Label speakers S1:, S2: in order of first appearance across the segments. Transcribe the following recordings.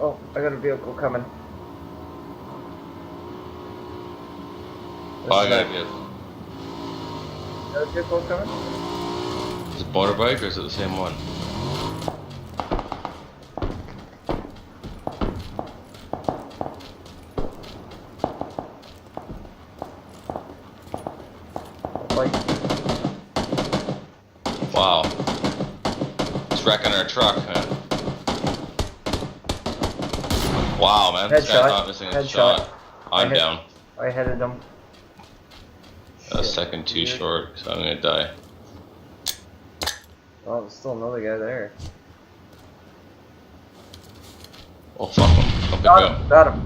S1: Oh, I got a vehicle coming.
S2: Oh, I got a
S1: vehicle coming?
S2: Is it a motorbike or is it the same one?
S1: Like,
S2: wow. It's wrecking our truck, man. Wow, man. This guy's not missing a shot. I'm down.
S1: I headed him.
S2: A second too short, so I'm gonna die.
S1: Oh, there's still another guy there.
S2: Oh, fuck him. Don't pick me up.
S1: Got him.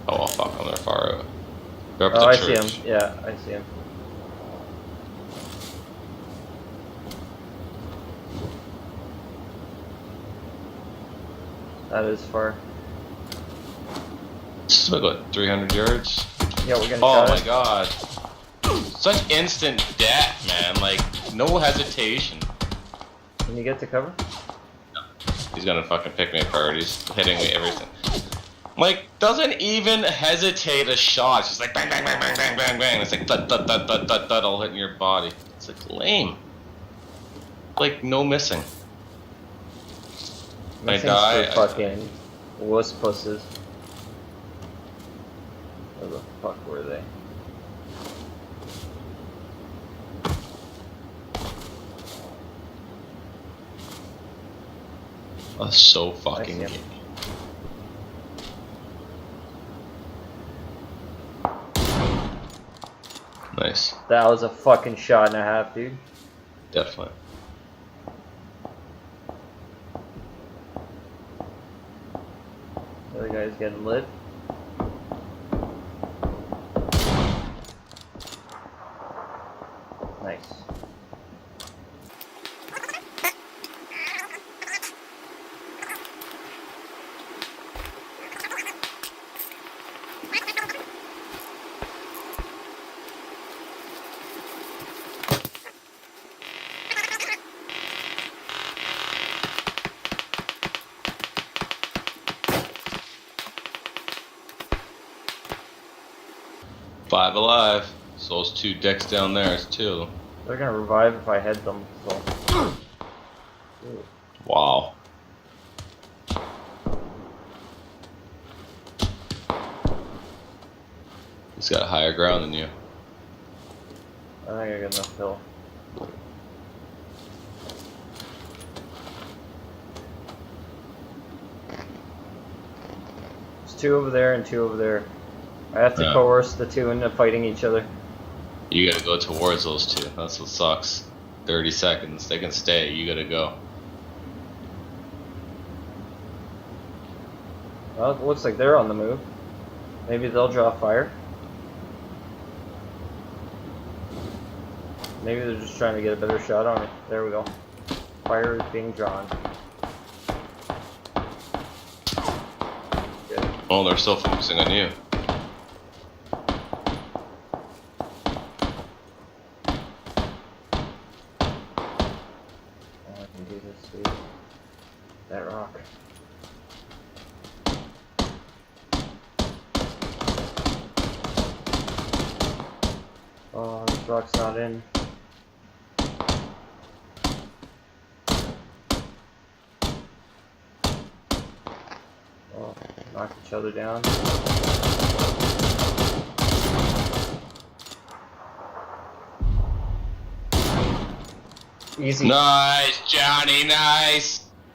S2: Oh, fuck, I'm far out. They're up
S1: Oh,
S2: the
S1: I
S2: church.
S1: see him. Yeah, I see him. That is far.
S2: This is like, what, 300 yards?
S1: Yeah, we're gonna
S2: Oh
S1: try
S2: my god. Such instant death, man. Like, no hesitation.
S1: Can you get to cover?
S2: He's gonna fucking pick me apart. He's hitting me everything. Like, doesn't even hesitate a shot. It's just like bang, bang, bang, bang, bang, bang, bang. It's like thud, thud, thud, thud, thud, thud, all hitting your body. It's like lame. Like, no missing. I
S1: Missing's
S2: die.
S1: for fucking wuss pusses. Where the fuck were they?
S2: That's so fucking
S1: I see
S2: gay. Nice.
S1: That was a fucking shot and a half, dude.
S2: Definitely.
S1: The other guy's getting lit. Nice.
S2: Five alive. So those two decks down there is two.
S1: They're gonna revive if I head them, so. Ooh.
S2: Wow. He's got higher ground than you.
S1: I think I got enough hill. There's two over there and two over there. I have to
S2: Yeah.
S1: coerce the two into fighting each other.
S2: You gotta go towards those two. That's what sucks. 30 seconds. They can stay. You gotta go.
S1: Well, it looks like they're on the move. Maybe they'll draw fire. Maybe they're just trying to get a better shot on it. There we go. Fire is being drawn. Good.
S2: Oh, they're still focusing on you.
S1: Oh, I can do this, dude. That rock. Oh, this rock's not in. Oh, knock each other down. Easy.
S2: Nice, Johnny, nice.